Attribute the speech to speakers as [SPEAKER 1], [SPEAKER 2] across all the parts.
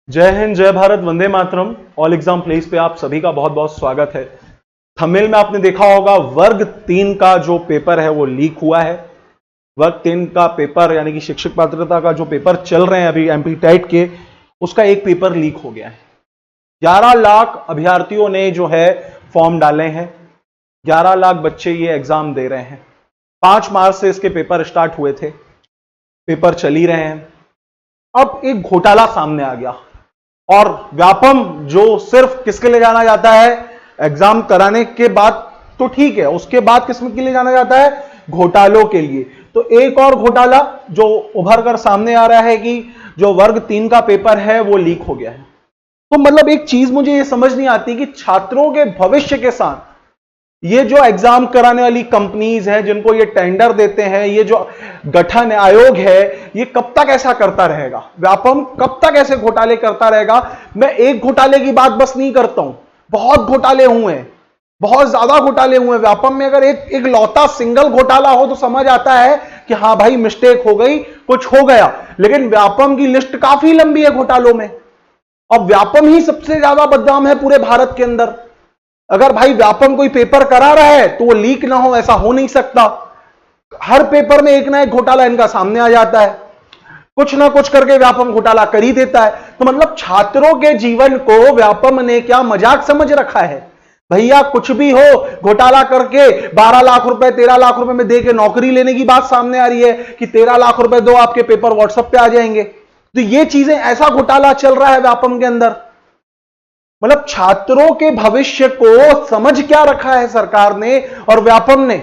[SPEAKER 1] जय हिंद, जय Bharat, Vande Mataram. All exam place पे आप सभी का बहुत बहुत स्वागत है। थंबनेल में आपने देखा होगा वर्ग 3 का जो पेपर है वो लीक हुआ है। वर्ग 3 का पेपर यानी कि शिक्षक पात्रता का जो पेपर चल रहे हैं अभी एमपी टेट के, उसका एक पेपर लीक हो गया है। 11 लाख अभ्यर्थियों ने जो है फॉर्म डाले हैं। 11 लाख बच्चे ये एग्जाम दे रहे हैं। 5 मार्च से इसके पेपर स्टार्ट हुए थे, पेपर चल ही रहे हैं। अब एक घोटाला सामने आ गया और व्यापम जो सिर्फ किसके लिए जाना जाता है, एग्जाम कराने के बाद तो ठीक है, उसके बाद किस के लिए जाना जाता है, घोटालों के लिए। तो एक और घोटाला जो उभर कर सामने आ रहा है कि जो वर्ग 3 का पेपर है वो लीक हो गया है। तो मतलब एक चीज मुझे ये समझ नहीं आती कि छात्रों के भविष्य के साथ ये जो एग्जाम कराने वाली कंपनीज हैं, जिनको ये टेंडर देते हैं, ये जो गठन आयोग है, ये कब तक ऐसा करता रहेगा? व्यापम कब तक ऐसे घोटाले करता रहेगा? मैं एक घोटाले की बात बस नहीं करता हूं, बहुत घोटाले हुए हैं, बहुत ज्यादा घोटाले हुए हैं। व्यापम में अगर एक लौता सिंगल घोटाला हो तो समझ आता है कि हाँ भाई मिस्टेक हो गई, कुछ हो गया, लेकिन व्यापम की लिस्ट काफी लंबी है घोटालों में। और व्यापम ही सबसे ज्यादा बदनाम है पूरे भारत के अंदर। अगर भाई व्यापम कोई पेपर करा रहा है तो वो लीक ना हो, ऐसा हो नहीं सकता। हर पेपर में एक ना एक घोटाला इनका सामने आ जाता है, कुछ ना कुछ करके व्यापम घोटाला कर ही देता है। तो मतलब छात्रों के जीवन को व्यापम ने क्या मजाक समझ रखा है? भैया कुछ भी हो, घोटाला करके 12 लाख रुपए 13 लाख रुपए में दे के नौकरी लेने की बात सामने आ रही है कि 13 लाख रुपए दो, आपके पेपर व्हाट्सएप पे आ जाएंगे। तो ये चीजें, ऐसा घोटाला चल रहा है व्यापम के अंदर। मतलब छात्रों के भविष्य को समझ क्या रखा है सरकार ने और व्यापम ने?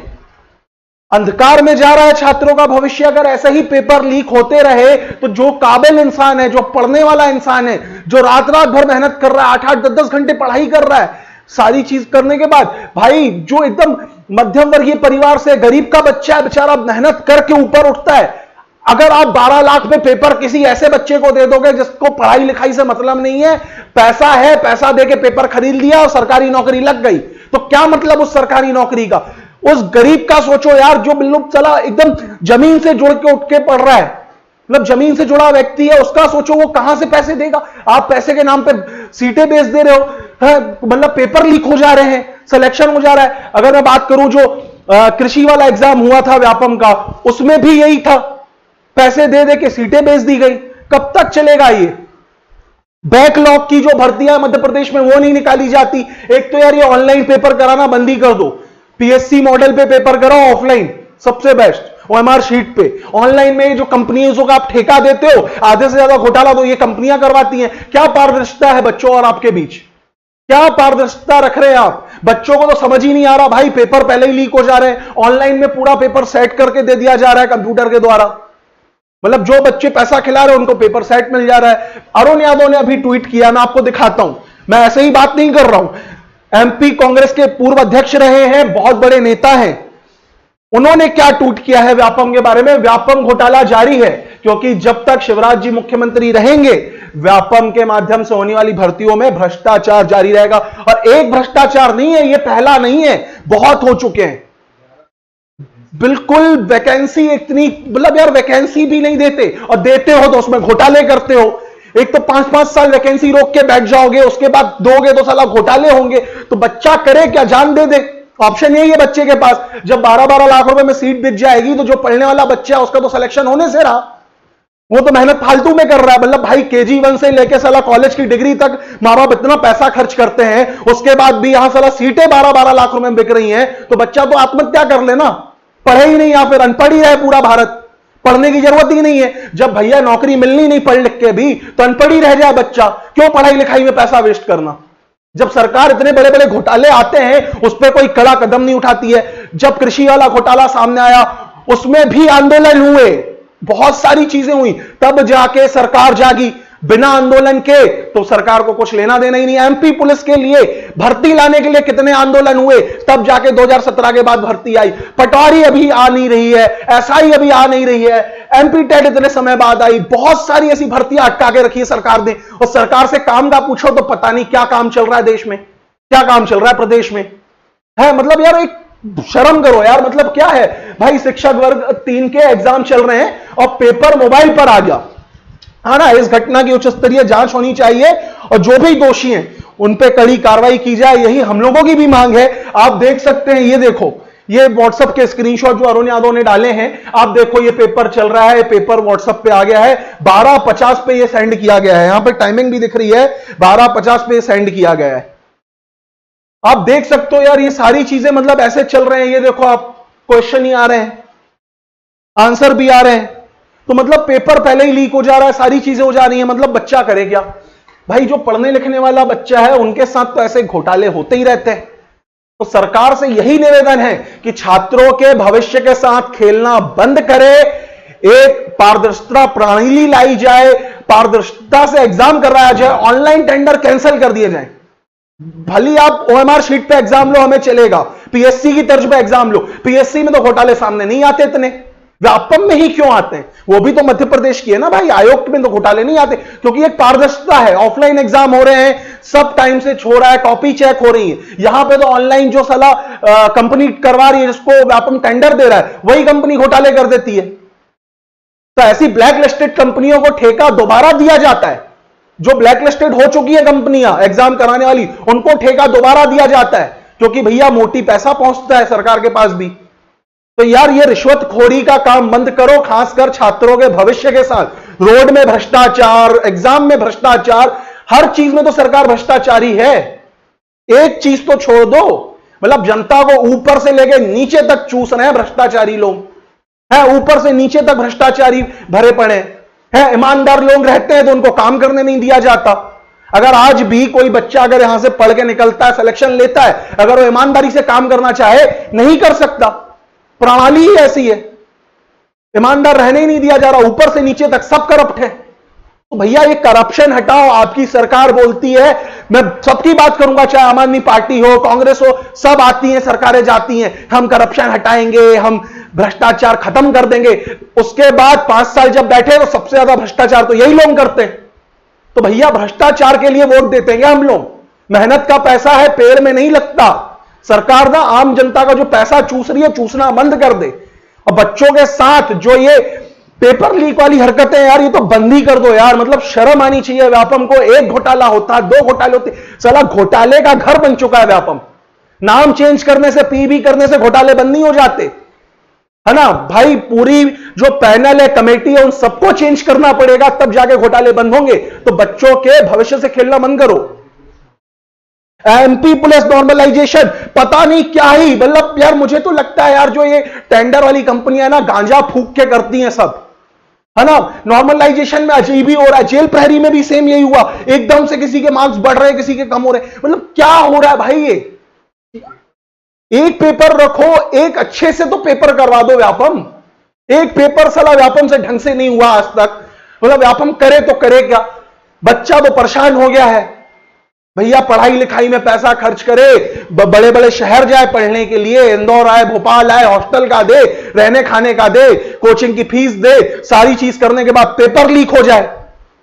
[SPEAKER 1] अंधकार में जा रहा है छात्रों का भविष्य। अगर ऐसे ही पेपर लीक होते रहे तो जो काबिल इंसान है, जो पढ़ने वाला इंसान है, जो रात रात भर मेहनत कर रहा है, 8-8 10-10 घंटे पढ़ाई कर रहा है, सारी चीज करने के बाद भाई जो एकदम मध्यम वर्गीय परिवार से गरीब का बच्चा है, बेचारा मेहनत करके ऊपर उठता है, अगर आप 12 लाख में पेपर किसी ऐसे बच्चे को दे दोगे जिसको पढ़ाई लिखाई से मतलब नहीं है, पैसा है, पैसा देके पेपर खरीद लिया और सरकारी नौकरी लग गई, तो क्या मतलब उस सरकारी नौकरी का? उस गरीब का सोचो यार, जो बिल्कुल चला एकदम जमीन से जुड़ के उठ के पढ़ रहा है, मतलब जमीन से जुड़ा व्यक्ति है, उसका सोचो वो कहां से पैसे देगा? आप पैसे के नाम पे सीटें बेच दे रहे हो, मतलब पेपर लीक हो जा रहे हैं, सिलेक्शन हो जा रहा है। अगर मैं बात करूं जो कृषि वाला एग्जाम हुआ था व्यापम का, उसमें भी यही था, पैसे दे दे के सीटें बेच दी गई। कब तक चलेगा ये? बैकलॉग की जो भर्तियां मध्य प्रदेश में वो नहीं निकाली जाती। एक तो यार ये ऑनलाइन पेपर कराना बंद ही कर दो, पीएससी मॉडल पे पेपर कराओ, ऑफलाइन सबसे बेस्ट, ओएमआर शीट पे। ऑनलाइन में जो कंपनियों का आप ठेका देते हो, आधे से ज्यादा घोटाला तो ये कंपनियां करवाती हैं। क्या पारदर्शिता है बच्चों और आपके बीच? क्या पारदर्शिता रख रहे हैं आप? बच्चों को तो समझ ही नहीं आ रहा भाई, पेपर पहले ही लीक हो जा रहे हैं, ऑनलाइन में पूरा पेपर सेट करके दे दिया जा रहा है कंप्यूटर के द्वारा। मतलब जो बच्चे पैसा खिला रहे हैं उनको पेपर सेट मिल जा रहा है। अरुण यादव ने अभी ट्वीट किया, मैं आपको दिखाता हूं, मैं ऐसे ही बात नहीं कर रहा हूं। एमपी कांग्रेस के पूर्व अध्यक्ष रहे हैं, बहुत बड़े नेता हैं, उन्होंने क्या ट्वीट किया है व्यापम के बारे में? व्यापम घोटाला जारी है, क्योंकि जब तक शिवराज जी मुख्यमंत्री रहेंगे व्यापम के माध्यम से होने वाली भर्तियों में भ्रष्टाचार जारी रहेगा। और एक भ्रष्टाचार नहीं है, ये पहला नहीं है, बहुत हो चुके हैं। बिल्कुल वैकेंसी इतनी, मतलब यार वैकेंसी भी नहीं देते, और देते हो तो उसमें घोटाले करते हो। एक तो 5-5 साल वैकेंसी रोक के बैठ जाओगे, उसके बाद दोगे तो साला घोटाले होंगे। तो बच्चा करे क्या? जान दे दे, ऑप्शन यही है बच्चे के पास। जब 12-12 लाख रुपए में सीट बिक जाएगी तो जो पढ़ने वाला बच्चा है उसका तो सिलेक्शन होने से रहा, वो तो मेहनत फालतू में कर रहा है। मतलब भाई केजी 1 से लेके साला कॉलेज की डिग्री तक माँ बाप इतना पैसा खर्च करते हैं, उसके बाद भी यहां साला सीटें 12-12 लाख रुपए में बिक रही हैं, तो बच्चा तो आत्महत्या कर लेना, पढ़े ही नहीं या फिर अनपढ़ ही रहे पूरा भारत, पढ़ने की जरूरत ही नहीं है। जब भैया नौकरी मिलनी नहीं पढ़ लिख के भी, तो अनपढ़ ही रह जाए बच्चा, क्यों पढ़ाई लिखाई में पैसा वेस्ट करना? जब सरकार इतने बड़े बड़े घोटाले आते हैं उस पर कोई कड़ा कदम नहीं उठाती है। जब कृषि वाला घोटाला सामने आया उसमें भी आंदोलन हुए, बहुत सारी चीजें हुई, तब जाके सरकार जागी। बिना आंदोलन के तो सरकार को कुछ लेना देना ही नहीं। एमपी पुलिस के लिए भर्ती लाने के लिए कितने आंदोलन हुए, तब जाके 2017 के बाद भर्ती आई। पटवारी अभी आ नहीं रही है, एसआई अभी आ नहीं रही है, एमपी टेट इतने समय बाद आई। बहुत सारी ऐसी भर्तियां अटका के रखी है सरकार ने, और सरकार से काम का पूछो तो पता नहीं क्या काम चल रहा है देश में, क्या काम चल रहा है प्रदेश में है। मतलब यार एक शर्म करो यार, मतलब क्या है भाई? शिक्षक वर्ग 3 के एग्जाम चल रहे हैं और पेपर मोबाइल पर आ गया। हाँ ना, इस घटना की उच्च स्तरीय जांच होनी चाहिए और जो भी दोषी हैं उन पे कड़ी कार्रवाई की जाए, यही हम लोगों की भी मांग है। आप देख सकते हैं, ये देखो, ये व्हाट्सएप के स्क्रीनशॉट जो अरुण यादव ने डाले हैं, आप देखो ये पेपर चल रहा है, पेपर व्हाट्सएप पे आ गया है, 12:50 पे ये सेंड किया गया है, यहां पे टाइमिंग भी दिख रही है, 12:50 पे सेंड किया गया है। आप देख सकते हो यार, ये सारी चीजें मतलब ऐसे चल रहे हैं। ये देखो, आप क्वेश्चन ही आ रहे हैं, आंसर भी आ रहे हैं, तो मतलब पेपर पहले ही लीक हो जा रहा है, सारी चीजें हो जा रही हैं, मतलब बच्चा करे क्या भाई? जो पढ़ने लिखने वाला बच्चा है उनके साथ तो ऐसे घोटाले होते ही रहते हैं। तो सरकार से यही निवेदन है कि छात्रों के भविष्य के साथ खेलना बंद करे, एक पारदर्शिता प्रणाली लाई जाए, पारदर्शिता से एग्जाम करवाया जाए, ऑनलाइन टेंडर कैंसिल कर दिए जाए। भली आप ओएमआर शीट पे एग्जाम लो, हमें चलेगा, पीएससी की तर्ज पे एग्जाम लो। पीएससी में तो घोटाले सामने नहीं आते इतने, व्यापम में ही क्यों आते हैं? वो भी तो मध्य प्रदेश की है ना भाई, आयोग में तो घोटाले नहीं आते क्योंकि एक पारदर्शिता है। ऑफलाइन एग्जाम हो रहे हैं, सब टाइम से हो रहा है, कॉपी चेक हो रही है। यहां पे तो ऑनलाइन जो सलाह कंपनी करवा रही है, जिसको व्यापम टेंडर दे रहा है, वही कंपनी घोटाले कर देती है। तो ऐसी ब्लैक लिस्टेड कंपनियों को ठेका दोबारा दिया जाता है। जो ब्लैक लिस्टेड हो चुकी है कंपनियां एग्जाम कराने वाली, उनको ठेका दोबारा दिया जाता है, क्योंकि भैया मोटी पैसा पहुंचता है सरकार के पास भी। तो यार, ये रिश्वतखोरी का काम बंद करो, खासकर छात्रों के भविष्य के साथ। रोड में भ्रष्टाचार, एग्जाम में भ्रष्टाचार, हर चीज में तो सरकार भ्रष्टाचारी है। एक चीज तो छोड़ दो, मतलब जनता को ऊपर से लेके नीचे तक चूस रहे हैं भ्रष्टाचारी लोग, है ऊपर से नीचे तक भ्रष्टाचारी भरे पड़े हैं। ईमानदार लोग रहते हैं तो उनको काम करने नहीं दिया जाता। अगर आज भी कोई बच्चा अगर यहां से पढ़ के निकलता है, सिलेक्शन लेता है, अगर वो ईमानदारी से काम करना चाहे, नहीं कर सकता। प्रणाली ही ऐसी है, ईमानदार रहने ही नहीं दिया जा रहा, ऊपर से नीचे तक सब करप्ट है। तो भैया ये करप्शन हटाओ। आपकी सरकार बोलती है, मैं सबकी बात करूंगा, चाहे आम आदमी पार्टी हो, कांग्रेस हो, सब आती हैं, सरकारें जाती हैं, हम करप्शन हटाएंगे, हम भ्रष्टाचार खत्म कर देंगे। उसके बाद 5 साल जब बैठे तो सबसे ज्यादा भ्रष्टाचार तो यही लोग करते हैं। तो भैया भ्रष्टाचार के लिए वोट देते हैं हम लोग? मेहनत का पैसा है, पेड़ में नहीं लगता। सरकार ना आम जनता का जो पैसा चूस रही है, चूसना बंद कर दे। और बच्चों के साथ जो ये पेपर लीक वाली हरकतें यार, ये तो बंद ही कर दो यार। मतलब शर्म आनी चाहिए व्यापम को। एक घोटाला होता, 2 घोटाले होते, साला घोटाले का घर बन चुका है व्यापम। नाम चेंज करने से, पीबी करने से घोटाले बंद नहीं हो जाते, है ना भाई? पूरी जो पैनल है, कमेटी है, उन सबको चेंज करना पड़ेगा, तब जाके घोटाले बंद होंगे। तो बच्चों के भविष्य से खेलना बंद करो। एमपी पुलिस नॉर्मलाइजेशन, पता नहीं क्या ही, मतलब यार मुझे तो लगता है यार, जो ये टेंडर वाली कंपनियां ना, गांजा फूक के करती हैं सब, है ना? नॉर्मलाइजेशन में अजीब ही हो रहा है। जेल प्रहरी में भी सेम यही हुआ, एकदम से किसी के मार्क्स बढ़ रहे हैं, किसी के कम हो रहे हैं। मतलब क्या हो रहा है भाई? ये एक पेपर रखो, एक अच्छे से तो पेपर करवा दो व्यापम। एक पेपर साला व्यापम से ढंग से नहीं हुआ आज तक। मतलब व्यापम करे तो करे क्या? बच्चा तो परेशान हो गया है भैया, पढ़ाई लिखाई में पैसा खर्च करे, बड़े बड़े शहर जाए पढ़ने के लिए, इंदौर आए, भोपाल आए, हॉस्टल का दे, रहने खाने का दे, कोचिंग की फीस दे, सारी चीज करने के बाद पेपर लीक हो जाए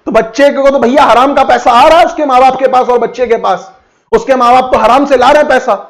[SPEAKER 1] तो बच्चे को तो भैया हराम का पैसा आ रहा है उसके मां बाप के पास और बच्चे के पास। उसके मां बाप तो हराम से ला रहे हैं पैसा।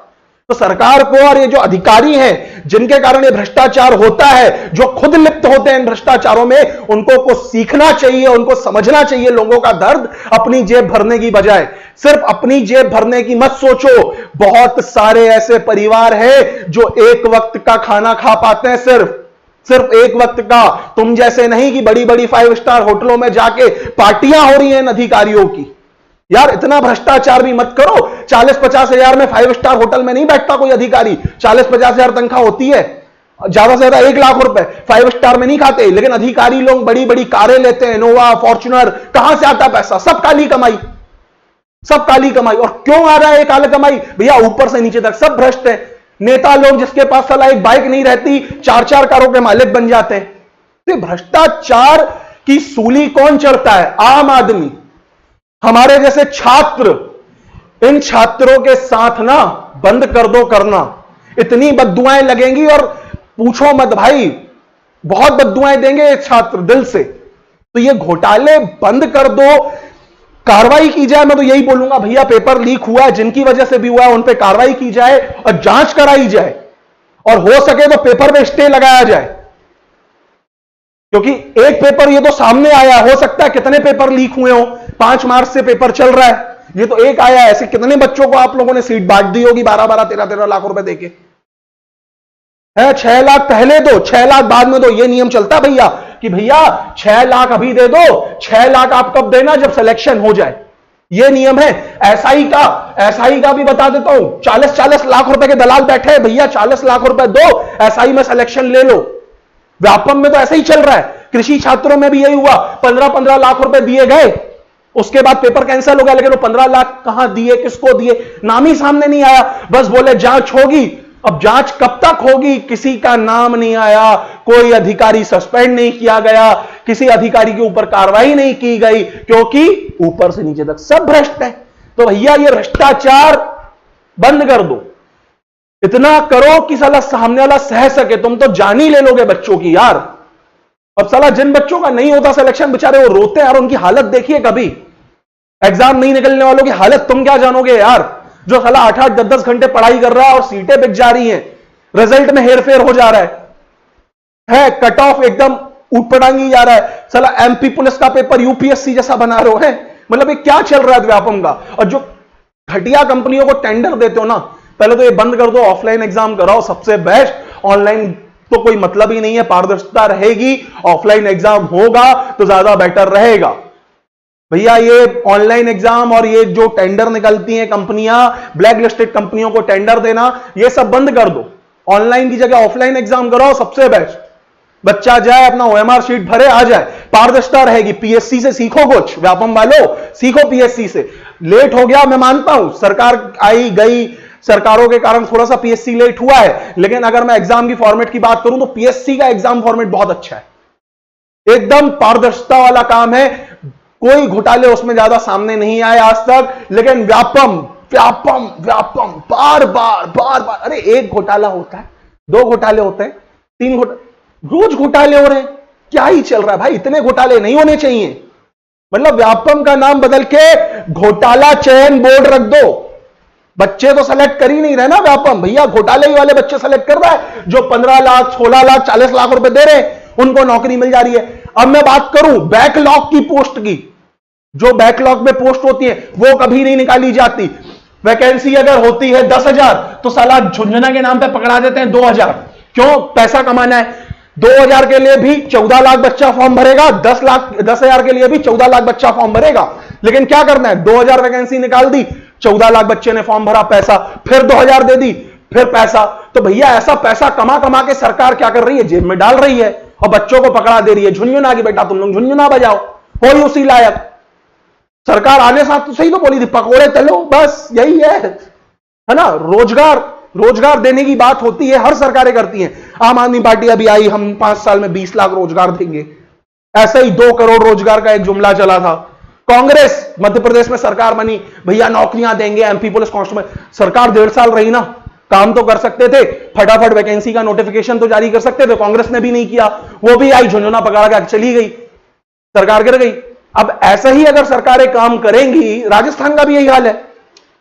[SPEAKER 1] तो सरकार को और ये जो अधिकारी हैं जिनके कारण ये भ्रष्टाचार होता है, जो खुद लिप्त होते हैं इन भ्रष्टाचारों में, उनको को सीखना चाहिए, उनको समझना चाहिए लोगों का दर्द। अपनी जेब भरने की बजाय सिर्फ अपनी जेब भरने की मत सोचो। बहुत सारे ऐसे परिवार हैं जो एक वक्त का खाना खा पाते हैं, सिर्फ एक वक्त का। तुम जैसे नहीं कि बड़ी बड़ी 5 स्टार होटलों में जाके पार्टियां हो रही हैं इन अधिकारियों की। यार इतना भ्रष्टाचार भी मत करो। 40-50 हजार में 5 स्टार होटल में नहीं बैठता कोई अधिकारी। 40-50 हजार तनख्वाह होती है, ज्यादा से ज्यादा 1 लाख रुपए 5 स्टार में नहीं खाते। लेकिन अधिकारी लोग बड़ी बड़ी कारें लेते हैं, इनोवा, फॉर्च्यूनर। कहां से आता पैसा? सब काली कमाई, सब काली कमाई। और क्यों आ रहा है काली कमाई? भैया ऊपर से नीचे तक सब भ्रष्ट है। नेता लोग जिसके पास साला एक बाइक नहीं रहती, 4-4 कारों के मालिक बन जाते हैं। तो भ्रष्टाचार की सूली कौन चढ़ता है? आम आदमी, हमारे जैसे छात्र। इन छात्रों के साथ ना बंद कर दो करना। इतनी बद्दुआएं लगेंगी और पूछो मत भाई, बहुत बद्दुआएं देंगे ये छात्र दिल से। तो ये घोटाले बंद कर दो, कार्रवाई की जाए। मैं तो यही बोलूंगा भैया, पेपर लीक हुआ है, जिनकी वजह से भी हुआ है, उन पे कार्रवाई की जाए और जांच कराई जाए, और हो सके तो पेपर पे स्टे लगाया जाए। क्योंकि एक पेपर ये तो सामने आया, हो सकता है कितने पेपर लीक हुए हो, 5 मार्च से पेपर चल रहा है, ये तो एक आया, ऐसे कितने बच्चों को आप लोगों ने सीट बांट दी होगी 12-12, 13-13 लाख रुपए देके है। 6 लाख पहले दो, 6 लाख बाद में दो, ये नियम चलता है भैया कि भैया 6 लाख अभी दे दो, 6 लाख आप कब देना, जब सिलेक्शन हो जाए, ये नियम है। एसआई का भी बता देता हूं, 40-40 लाख रुपए के दलाल बैठे हैं, भैया 40 लाख रुपए दो, एसआई में सिलेक्शन ले लो। व्यापम में तो ऐसा ही चल रहा है, कृषि छात्रों में भी यही हुआ, 15-15 लाख रुपए दिए गए, उसके बाद पेपर कैंसिल हो गया, लेकिन वो 15 लाख कहां दिए, किसको दिए, नाम ही सामने नहीं आया। बस बोले जांच होगी, अब जांच कब तक होगी, किसी का नाम नहीं आया, कोई अधिकारी सस्पेंड नहीं किया गया, किसी अधिकारी के ऊपर कार्रवाई नहीं की गई, क्योंकि ऊपर से नीचे तक सब भ्रष्ट है। तो भैया ये भ्रष्टाचार बंद कर दो, इतना करो कि साला सामने वाला सह सके। तुम तो जान ही ले लोगे बच्चों की यार। अब साला जिन बच्चों का नहीं होता सिलेक्शन, बेचारे वो रोते हैं यार, उनकी हालत देखिए, कभी एग्जाम नहीं निकलने वालों की हालत तुम क्या जानोगे यार, जो साला 8-8, 10-10 घंटे पढ़ाई कर रहा है और सीटें बिक जा रही हैं, रिजल्ट में हेरफेर हो जा रहा है, कट ऑफ एकदम ऊटपटांगी जा रहा है, साला एमपी पुलिस का पेपर यूपीएससी जैसा बना रहे हो है। मतलब ये क्या चल रहा है व्यापम का। और जो घटिया कंपनियों को टेंडर देते हो ना, पहले तो ये बंद कर दो, ऑफलाइन एग्जाम कराओ, सबसे बेस्ट। ऑनलाइन तो कोई मतलब ही नहीं है, पारदर्शिता रहेगी, ऑफलाइन एग्जाम होगा तो ज्यादा बेटर रहेगा। भैया ये ऑनलाइन एग्जाम और ये जो टेंडर निकलती हैं कंपनियां, ब्लैक लिस्टेड कंपनियों को टेंडर देना, ये सब बंद कर दो। ऑनलाइन की जगह ऑफलाइन एग्जाम कराओ, सबसे बेस्ट। बच्चा जाए अपना ओएमआर शीट भरे, आ जाए, पारदर्शिता रहेगी। पीएससी से सीखो कुछ, व्यापम वालों सीखो पीएससी से। लेट हो गया मैं मानता हूं, सरकार आई गई, सरकारों के कारण थोड़ा सा पीएससी लेट हुआ है, लेकिन अगर मैं एग्जाम की फॉर्मेट की बात करूं तो पीएससी का एग्जाम फॉर्मेट बहुत अच्छा है, एकदम पारदर्शिता वाला काम है, कोई घोटाले उसमें ज्यादा सामने नहीं आए आज तक। लेकिन व्यापम व्यापम व्यापम बार बार, अरे एक घोटाला होता है, 2 घोटाले होते हैं, 3 घोटाले, रोज घोटाले हो रहे हैं, क्या ही चल रहा है भाई, इतने घोटाले नहीं होने चाहिए। मतलब व्यापम का नाम बदल के घोटाला चयन बोर्ड रख दो। बच्चे तो सेलेक्ट कर ही नहीं रहे ना व्यापम, भैया घोटाले ही वाले बच्चे सेलेक्ट कर रहा है, जो 15 लाख 16 लाख 40 लाख रुपए दे रहे हैं, उनको नौकरी मिल जा रही है। अब मैं बात करूं बैकलॉग की पोस्ट की, जो बैकलॉग में पोस्ट होती है वो कभी नहीं निकाली जाती। वैकेंसी अगर होती है 10,000 तो साला झुंझुना के नाम पे पकड़ा देते हैं 2,000, क्यों, पैसा कमाना है। 2,000 के लिए भी 14 लाख बच्चा फॉर्म भरेगा, 10,000 के लिए भी 14 लाख बच्चा फॉर्म भरेगा, लेकिन क्या करना है, 2,000 वैकेंसी निकाल दी, 14 लाख बच्चे ने फॉर्म भरा, पैसा, फिर 2,000 दे दी, फिर पैसा। तो भैया ऐसा पैसा कमा कमा के सरकार क्या कर रही है, जेब में डाल रही है और बच्चों को पकड़ा दे रही है। झुंझुना की बेटा तुम लोग झुंझुना बजाओ, हो ही उसी लायक। सरकार आने साथ तो सही तो बोली थी, पकौड़े तलो, बस यही है ना। रोजगार देने की बात होती है, हर सरकारें करती हैं। आम आदमी पार्टी अभी आई, हम 5 साल में 20 लाख रोजगार देंगे, ऐसे ही 2 करोड़ रोजगार का एक जुमला चला था। कांग्रेस मध्य प्रदेश में सरकार बनी, भैया नौकरियां देंगे, एमपी पुलिस कांस्टेबल, सरकार 1.5 साल रही ना, काम तो कर सकते थे, फटाफट वैकेंसी का नोटिफिकेशन तो जारी कर सकते थे, कांग्रेस ने भी नहीं किया, वो भी आई झुंझुना पकड़ा के चली गई, सरकार गिर गई। अब ऐसा ही अगर सरकारें काम करेंगी, राजस्थान का भी यही हाल है,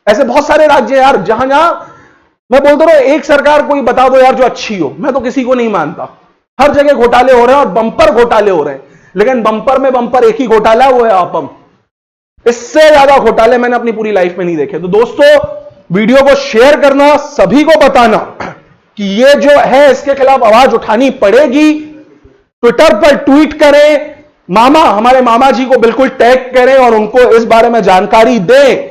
[SPEAKER 1] ऐसे बहुत सारे राज्य यार, जहां जहां मैं बोलता रहा एक सरकार कोई बता दो यार जो अच्छी हो, मैं तो किसी को नहीं मानता, हर जगह घोटाले हो रहे हैं और बंपर घोटाले हो रहे हैं, लेकिन बंपर में बंपर एक ही घोटाला है, वो है आपम। इससे ज्यादा घोटाले मैंने अपनी पूरी लाइफ में नहीं देखे। तो दोस्तों वीडियो को शेयर करना, सभी को बताना कि ये जो है इसके खिलाफ आवाज उठानी पड़ेगी। ट्विटर पर ट्वीट करें, मामा, हमारे मामा जी को बिल्कुल टैग करें और उनको इस बारे में जानकारी दें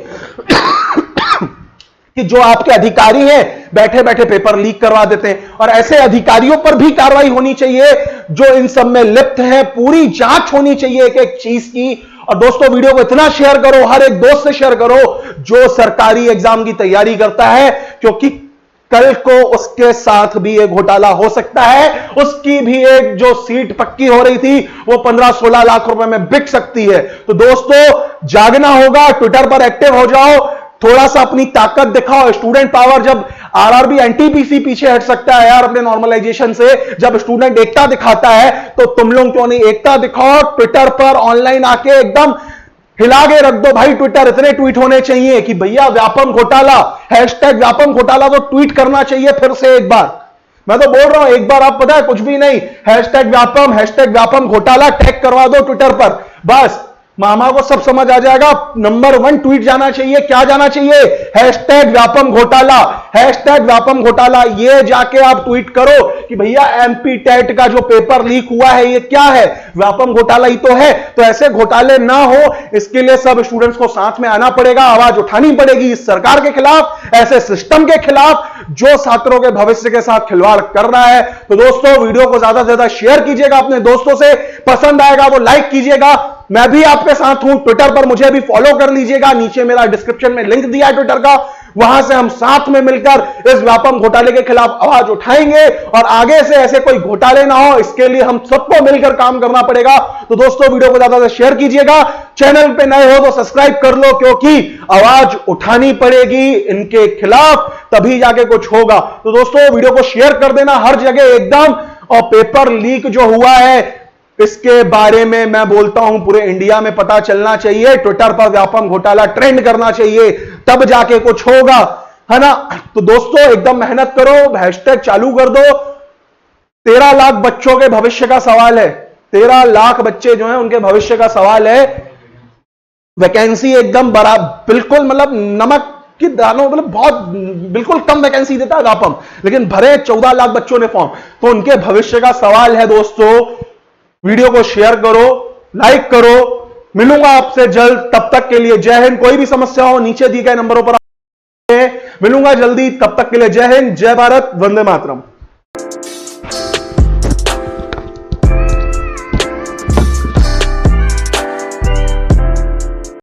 [SPEAKER 1] कि जो आपके अधिकारी हैं बैठे बैठे पेपर लीक करवा देते हैं, और ऐसे अधिकारियों पर भी कार्रवाई होनी चाहिए जो इन सब में लिप्त है, पूरी जांच होनी चाहिए एक एक चीज की। और दोस्तों वीडियो को इतना शेयर करो, हर एक दोस्त से शेयर करो जो सरकारी एग्जाम की तैयारी करता है, क्योंकि कल को उसके साथ भी एक घोटाला हो सकता है, उसकी भी एक जो सीट पक्की हो रही थी वो 15-16 लाख रुपए में बिक सकती है। तो दोस्तों जागना होगा, ट्विटर पर एक्टिव हो जाओ, थोड़ा सा अपनी ताकत दिखाओ। स्टूडेंट पावर, जब आरआरबी एनटीपीसी पीछे हट सकता है यार अपने नॉर्मलाइजेशन से, जब स्टूडेंट एकता दिखाता है तो तुम लोग क्यों नहीं एकता दिखाओ। ट्विटर पर ऑनलाइन आके एकदम हिला के रख दो भाई ट्विटर, इतने ट्वीट होने चाहिए कि भैया व्यापम घोटाला, हैशटैग व्यापम घोटाला तो ट्वीट करना चाहिए फिर से एक बार। मैं तो बोल रहा हूं, एक बार आप पता है कुछ भी नहीं, हैशटैग व्यापम घोटाला टैग करवा दो ट्विटर पर, बस मामा को सब समझ आ जाएगा। नंबर 1 ट्वीट जाना चाहिए, क्या जाना चाहिए? हैशटैग व्यापम घोटाला। ये जाके आप ट्वीट करो कि भैया एमपी टेट का जो पेपर लीक हुआ है ये क्या है? व्यापम घोटाला ही तो है। तो ऐसे घोटाले ना हो, इसके लिए सब स्टूडेंट्स को साथ में आना पड़ेगा, आवाज उठानी पड़ेगी इस सरकार के खिलाफ, ऐसे सिस्टम के खिलाफ जो छात्रों के भविष्य के साथ खिलवाड़ कर रहा है। तो दोस्तों, वीडियो को ज्यादा से ज्यादा शेयर कीजिएगा अपने दोस्तों से, पसंद आएगा वो लाइक कीजिएगा। मैं भी आपके साथ हूं, ट्विटर पर मुझे भी फॉलो कर लीजिएगा, नीचे मेरा डिस्क्रिप्शन में लिंक दिया है ट्विटर का, वहां से हम साथ में मिलकर इस व्यापम घोटाले के खिलाफ आवाज उठाएंगे और आगे से ऐसे कोई घोटाले ना हो, इसके लिए हम सबको मिलकर काम करना पड़ेगा। तो दोस्तों, वीडियो को ज्यादा से शेयर कीजिएगा, चैनल पे नए हो तो सब्सक्राइब कर लो, क्योंकि आवाज उठानी पड़ेगी इनके खिलाफ, तभी जाके कुछ होगा। तो दोस्तों, वीडियो को शेयर कर देना हर जगह एकदम। और पेपर लीक जो हुआ है इसके बारे में मैं बोलता हूं पूरे इंडिया में पता चलना चाहिए, ट्विटर पर व्यापम घोटाला ट्रेंड करना चाहिए, तब जाके कुछ होगा, है ना? तो दोस्तों, एकदम मेहनत करो, हैशटैग चालू कर दो। 13 लाख बच्चों के भविष्य का सवाल है, 13 लाख बच्चे जो हैं उनके भविष्य का सवाल है। वैकेंसी एकदम बराबर, बिल्कुल मतलब नमक कि दानों, मतलब बहुत बिल्कुल कम वैकेंसी देता है व्यापम, लेकिन भरे 14 लाख बच्चों ने फॉर्म, तो उनके भविष्य का सवाल है। दोस्तों, वीडियो को शेयर करो, लाइक करो, मिलूंगा आपसे जल्द, तब तक के लिए जय हिंद। कोई भी समस्या हो नीचे दिए गए नंबरों पर मिलूंगा जल्दी, तब तक के लिए जय हिंद, जय भारत, वंदे मातरम।